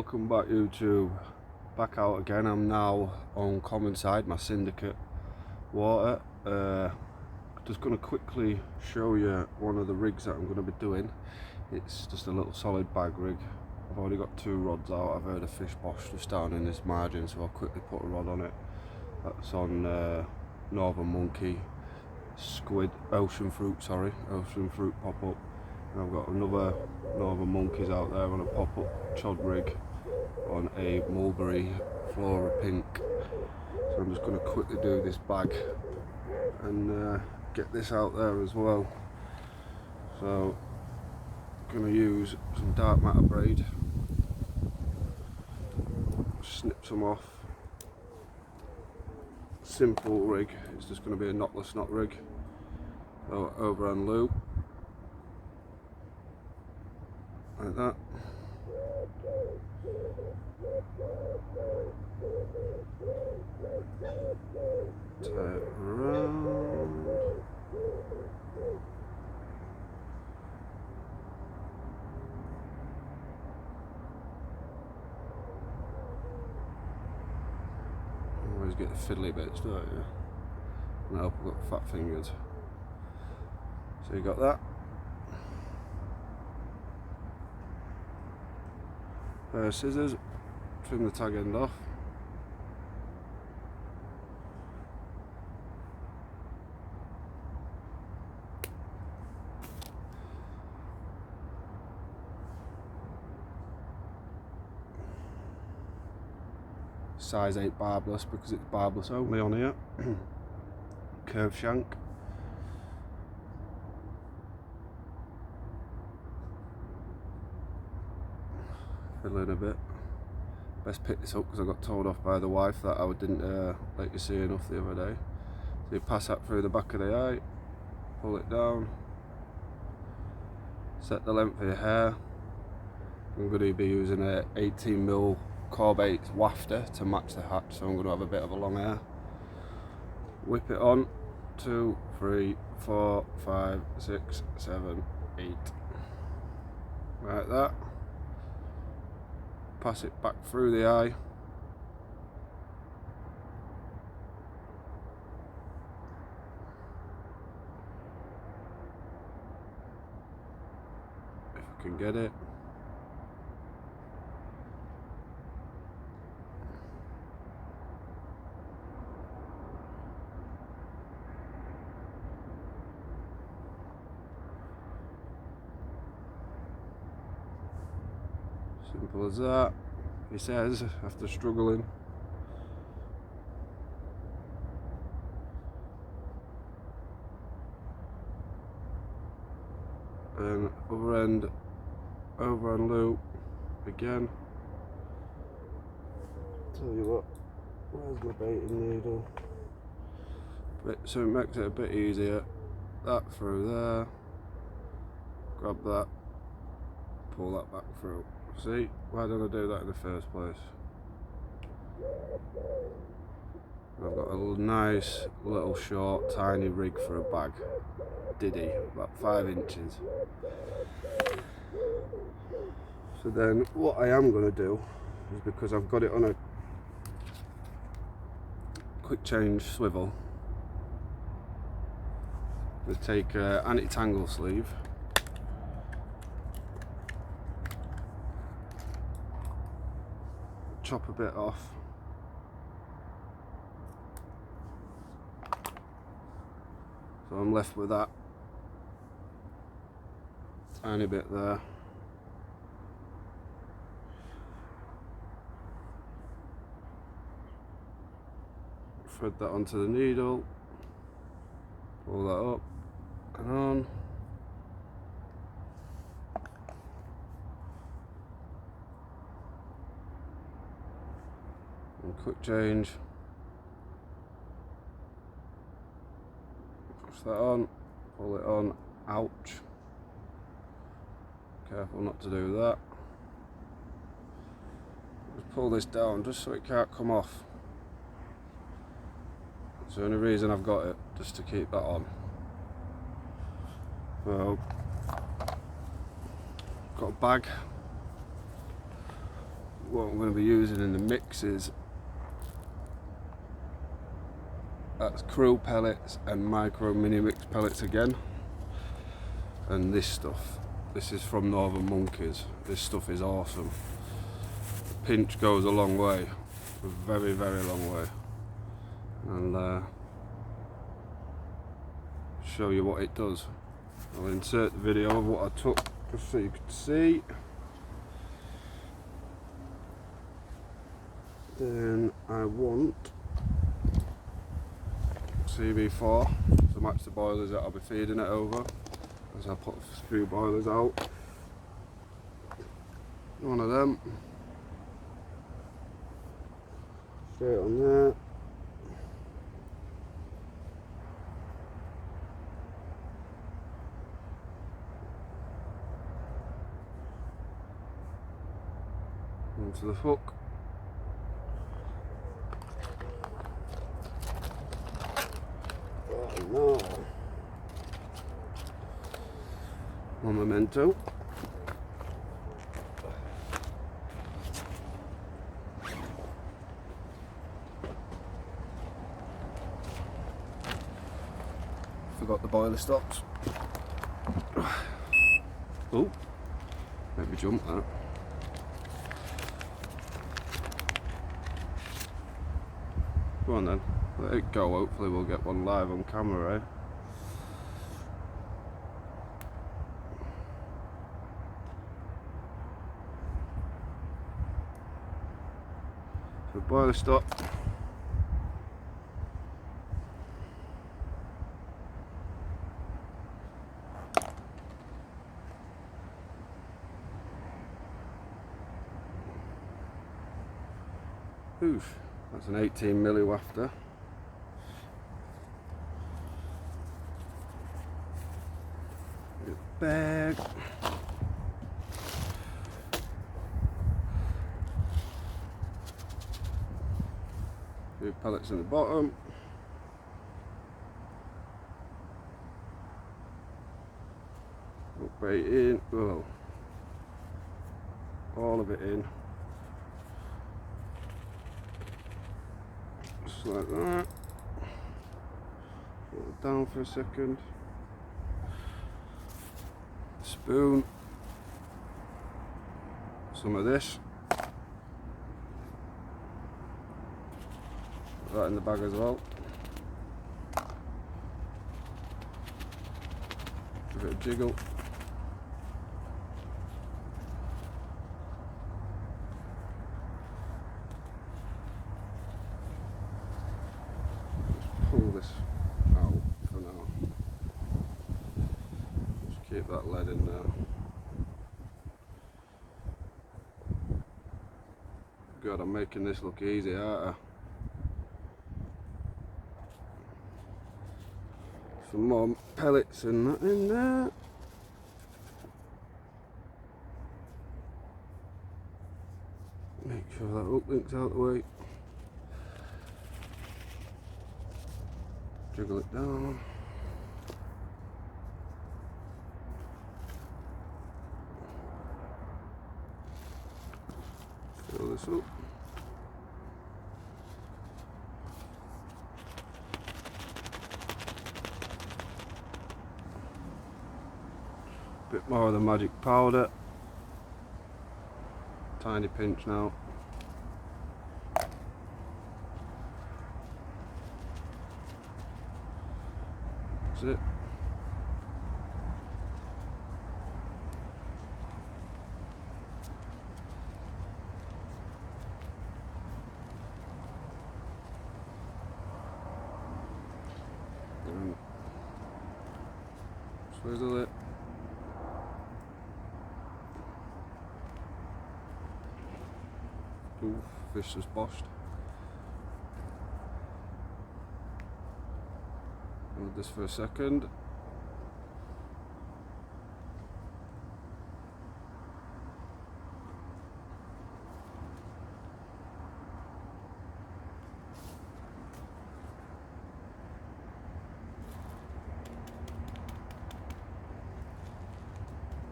Welcome back, YouTube. Back out again. I'm now on common side, my syndicate water. Just going to quickly show you one of the rigs that I'm going to be doing. It's just a little solid bag rig. I've already got 2 rods out. I've heard a fish bosh just down in this margin, so I'll quickly put a rod on it. That's on Northern Monkey, squid, ocean fruit pop up. And I've got another Northern Monkeys out there on a pop up chod rig on a mulberry flora pink. So I'm just going to quickly do this bag and get this out there as well. So I'm going to use some dark matter braid, snip some off. Simple rig, it's just going to be a knotless knot rig. So overhand loop like that. Tie it around. Always get the fiddly bits, don't you? And I hope I've got fat fingers. So you got that. Pair of scissors, trim the tag end off. Size 8 barbless because it's barbless only on here. Curved shank. Fiddling a bit. Best pick this up because I got told off by the wife that I didn't let you see enough the other day. So you pass that through the back of the eye, pull it down, set the length of your hair. I'm going to be using a 18mm Corbett's wafter to match the hatch, so I'm going to have a bit of a long hair. Whip it on, 2, 3, 4, 5, 6, 7, 8. Like that. Pass it back through the eye. If I can get it. Simple as that, he says, after struggling. And overhand loop again. Tell you what, where's my baiting needle? So it makes it a bit easier. That through there, grab that, pull that back through. See, why did I do that in the first place? I've got a nice little short tiny rig for a bag. Diddy, about 5 inches. So then what I am going to do is, because I've got it on a quick change swivel, I'm going to take an anti-tangle sleeve. Chop a bit off. So I'm left with that tiny bit there. Thread that onto the needle, pull that up and on. And quick change. Push that on, pull it on, ouch. Careful not to do that. Just pull this down just so it can't come off. It's the only reason I've got it, just to keep that on. Well, got a bag what I'm going to be using in the mix is that's Krill pellets and micro mini mix pellets again, and this stuff. This is from Northern Monkeys. This stuff is awesome. A pinch goes a long way, a very, very long way. And show you what it does. I'll insert the video of what I took just so you can see. Then I want CB4 to match the boilers that I'll be feeding it over, as I put a few boilers out. One of them straight on there. Onto the hook. Oh no. One memento. Forgot the boiler stops. Oh, made me jump that. Go on then, let it go, hopefully we'll get one live on camera, eh? So boiler stop. Oof. That's an 18 milli wafter. Bag. Few pellets in the bottom. Put bait in. Oh, all of it in. Just like that. Put it down for a second. Spoon. Some of this. Put that in the bag as well. Give it a jiggle. Pull this out for now. Just keep that lead in there. God, I'm making this look easy, aren't I? Some more pellets and that in there. Make sure that hook link's out the way. Jiggle it down. Fill this up. Bit more of the magic powder. Tiny pinch now. That's it. And swizzle it. Ooh, fish is boshed. Hold this for a second.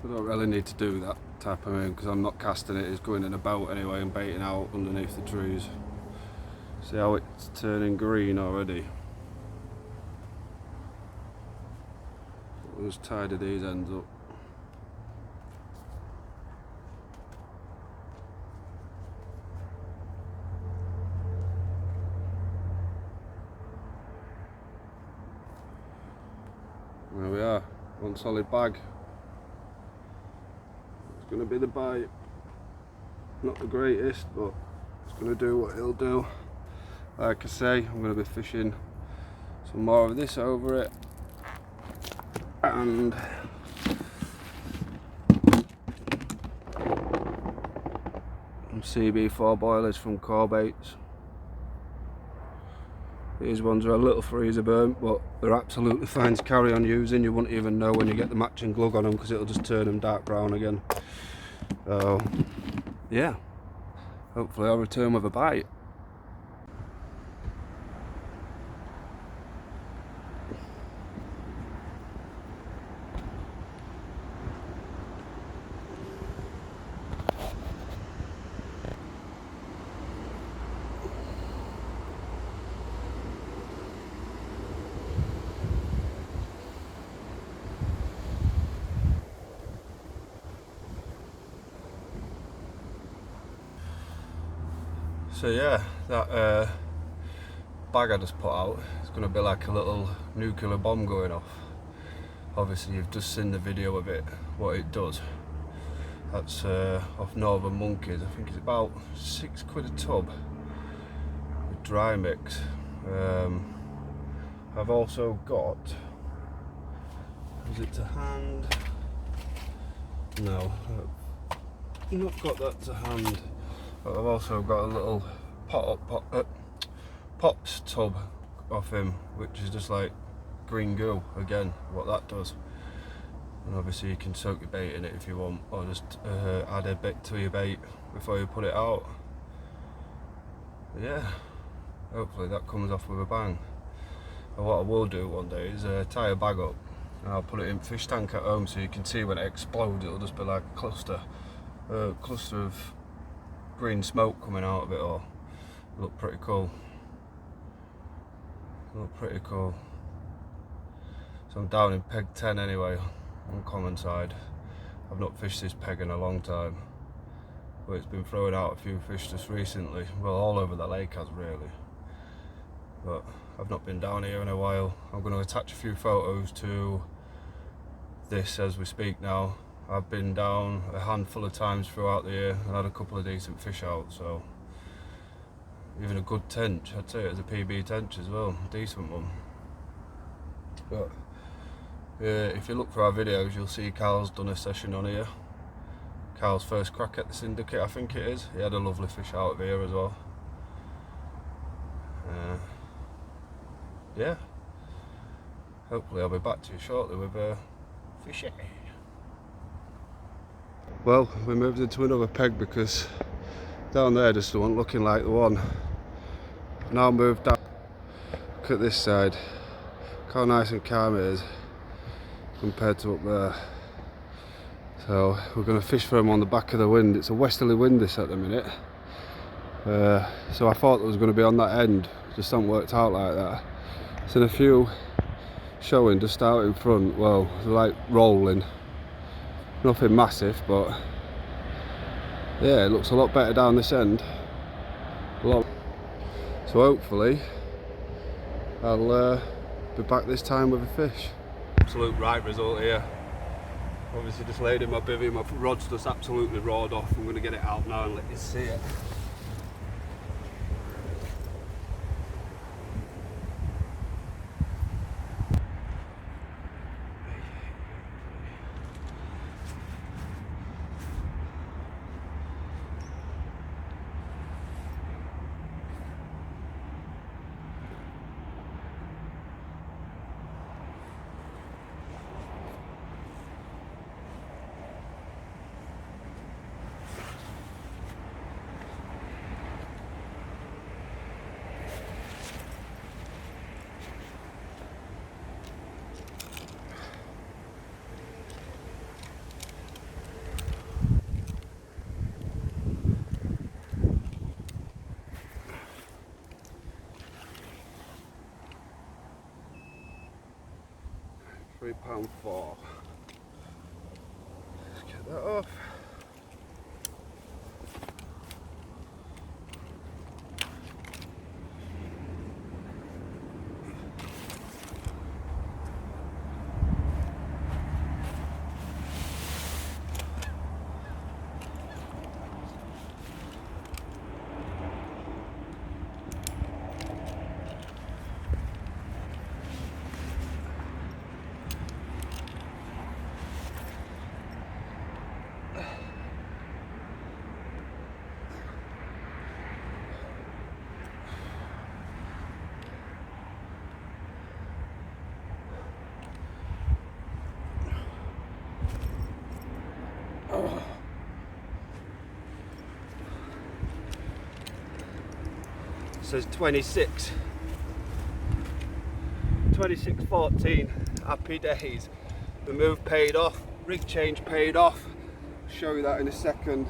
I don't really need to do that. type of aim, because I'm not casting it, it's going in a boat anyway and baiting out underneath the trees. See how it's turning green already? We'll just tidy these ends up. There we are, one solid bag. It's going to be the bite. Not the greatest, but it's going to do what it'll do. Like I say, I'm going to be fishing some more of this over it, and some CB4 boilers from Core Baits. These ones are a little freezer burnt, but they're absolutely fine to carry on using. You wouldn't even know when you get the matching glug on them, because it'll just turn them dark brown again. So yeah, hopefully I'll return with a bite. So yeah, that bag I just put out is going to be like a little nuclear bomb going off. Obviously you've just seen the video of it, what it does. That's off Northern Monkeys. I think it's about £6 a tub with dry mix. I've also got, is it to hand? No, I've not got that to hand. But I've also got a little Pops tub off him, which is just like green goo, again, what that does. And obviously you can soak your bait in it if you want, or just add a bit to your bait before you put it out. But yeah, hopefully that comes off with a bang. And what I will do one day is tie a bag up and I'll put it in fish tank at home, so you can see when it explodes it'll just be like a cluster of green smoke coming out of it all. Look pretty cool. Look pretty cool. So I'm down in peg 10 anyway, on common side. I've not fished this peg in a long time, but it's been throwing out a few fish just recently. Well, all over the lake has really. But I've not been down here in a while. I'm going to attach a few photos to this as we speak now. I've been down a handful of times throughout the year and had a couple of decent fish out, so even a good tench, I'd say it was a PB tench as well, a decent one. But if you look for our videos you'll see Carl's done a session on here. Carl's first crack at the syndicate, I think it is. He had a lovely fish out of here as well. Yeah, hopefully I'll be back to you shortly with fishing. Well, we moved into another peg because down there just wasn't looking like the one. Now moved down. Look at this side. Look how nice and calm it is compared to up there. So we're going to fish for them on the back of the wind. It's a westerly wind this at the minute. So I thought it was going to be on that end. Just hasn't worked out like that. Seen a few showing just out in front. Well, they're like rolling. Nothing massive, but yeah, it looks a lot better down this end. So hopefully I'll be back this time with a fish. Absolute right result here. Obviously just laid in my bivvy, my rod's just absolutely roared off. I'm going to get it out now and let you see it. £1.04. Let's get that off. Says 26.14. Happy days. The move paid off, rig change paid off. Show you that in a second.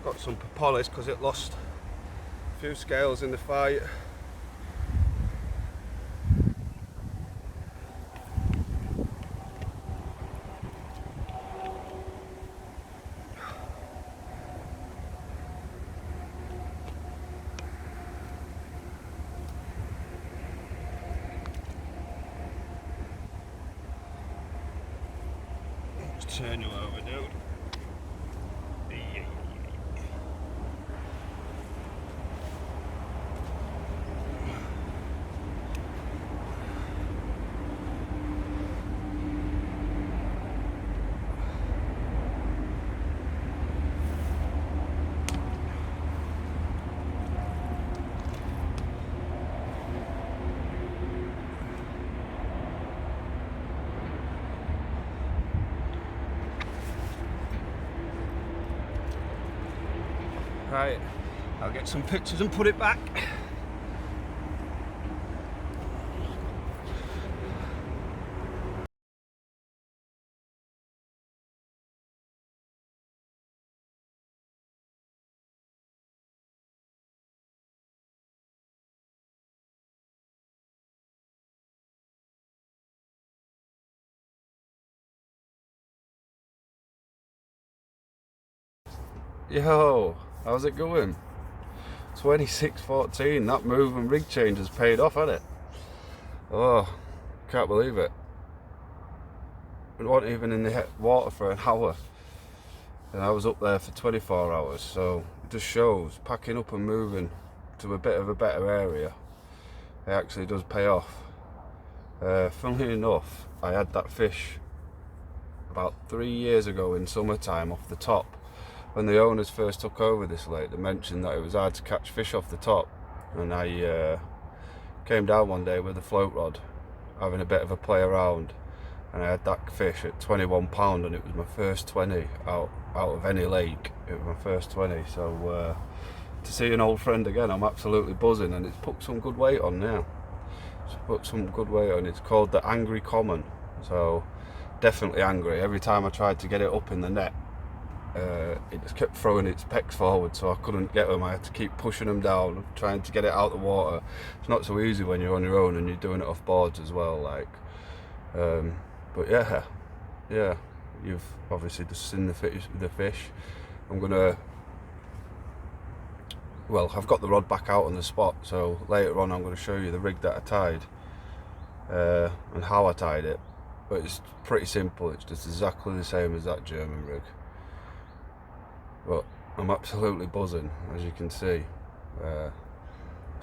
Got some propolis because it lost a few scales in the fight. Let's turn you over, dude. Right, I'll get some pictures and put it back. Yo, how's it going? 26.14, that move and rig change has paid off, hasn't it? Oh, can't believe it. We weren't even in the water for an hour. And I was up there for 24 hours, so it just shows packing up and moving to a bit of a better area, it actually does pay off. Funnily enough, I had that fish about 3 years ago in summertime off the top. When the owners first took over this lake, they mentioned that it was hard to catch fish off the top, and I came down one day with a float rod having a bit of a play around, and I had that fish at £21, and it was my first 20 out of any lake. It was my first 20, so to see an old friend again, I'm absolutely buzzing, and it's put some good weight on now. It's put some good weight on. It's called the Angry Common, so definitely angry. Every time I tried to get it up in the net, it just kept throwing its pecs forward, so I couldn't get them. I had to keep pushing them down, trying to get it out of the water. It's not so easy when you're on your own and you're doing it off boards as well, like. But yeah, you've obviously just seen the fish. I'm gonna, well, I've got the rod back out on the spot, so later on I'm going to show you the rig that I tied and how I tied it. But it's pretty simple. It's just exactly the same as that German rig. But I'm absolutely buzzing, as you can see.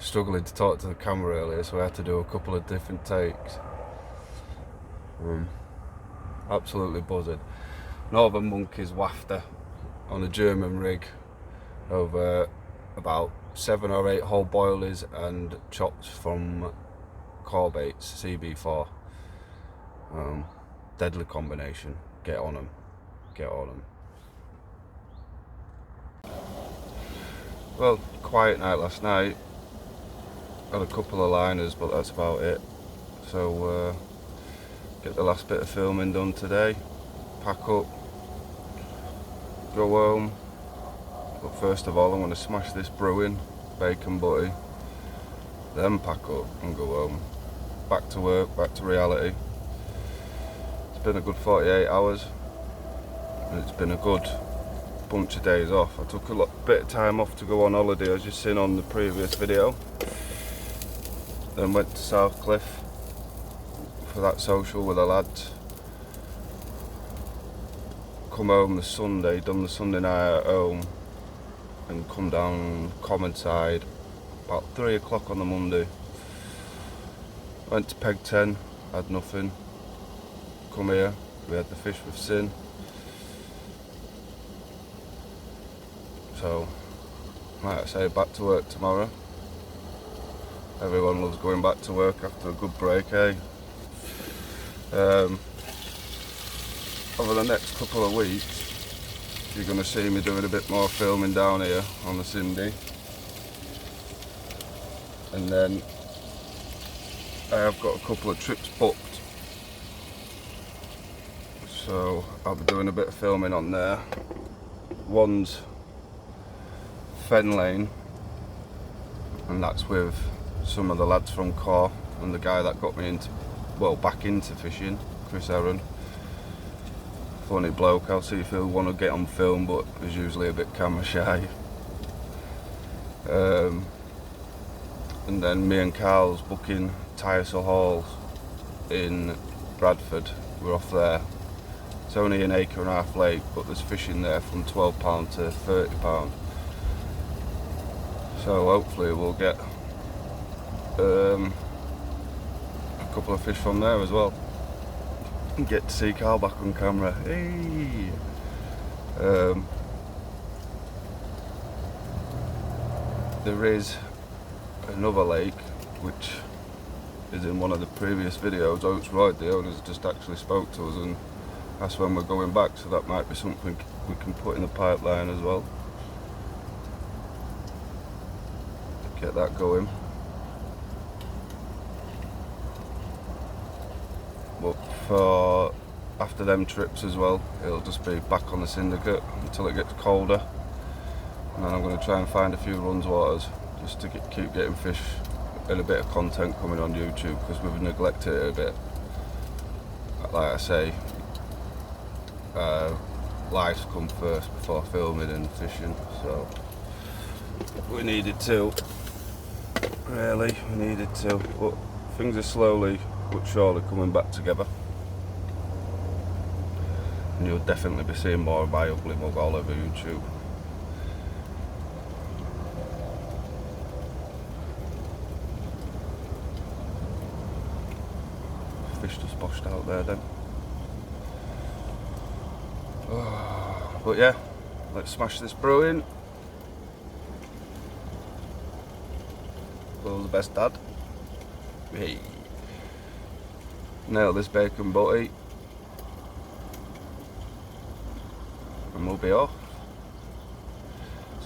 Struggling to talk to the camera earlier, so I had to do a couple of different takes. Absolutely buzzing. Northern Monkeys wafter on a German rig over about 7 or 8 whole boilies and chops from Corbait's CB4. Deadly combination. Get on them. Get on them. Well, quiet night last night. Had a couple of liners, but that's about it. So get the last bit of filming done today. Pack up. Go home. But first of all, I'm going to smash this brewing, bacon butty. Then pack up and go home. Back to work, back to reality. It's been a good 48 hours. And it's been a good bunch of days off. I took a bit of time off to go on holiday, as you've seen on the previous video. Then went to South Cliff for that social with the lads. Come home the Sunday, done the Sunday night at home, and come down Common Side about 3 o'clock on the Monday. Went to Peg 10, had nothing. Come here, we had the fish with Sin. So, like I say, back to work tomorrow. Everyone loves going back to work after a good break, eh? Over the next couple of weeks, you're going to see me doing a bit more filming down here on the Cindy. And then I have got a couple of trips booked. So I'll be doing a bit of filming on there. One's Fen Lane, and that's with some of the lads from Corr and the guy that got me into, well, back into fishing, Chris Aaron. Funny bloke. I'll see if he'll want to get on film, but he's usually a bit camera shy. And then me and Carl's booking Tyersall Hall in Bradford. We're off there. It's only an acre and a half lake, but there's fishing there from £12 to £30. So hopefully we'll get a couple of fish from there as well. And get to see Carl back on camera. Hey. There is another lake which is in one of the previous videos. Oaks Royd, the owners just actually spoke to us, and that's when we're going back, so that might be something we can put in the pipeline as well. Get that going. But for after them trips as well, it'll just be back on the Syndicate until it gets colder, and then I'm going to try and find a few runs waters just to keep getting fish and a bit of content coming on YouTube, because we've neglected it a bit. Like I say, lives come first before filming and fishing, so we needed to. Really, we needed to. But things are slowly but surely coming back together, and you'll definitely be seeing more of my ugly mug all over YouTube. Fish just boshed out there then. But yeah, let's smash this brewing. Will's the best dad. Hey. Nail this bacon butty, and we'll be off.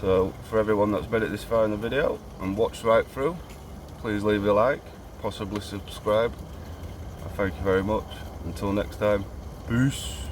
So for everyone that's made it this far in the video and watched right through, please leave a like, possibly subscribe. I thank you very much. Until next time, peace.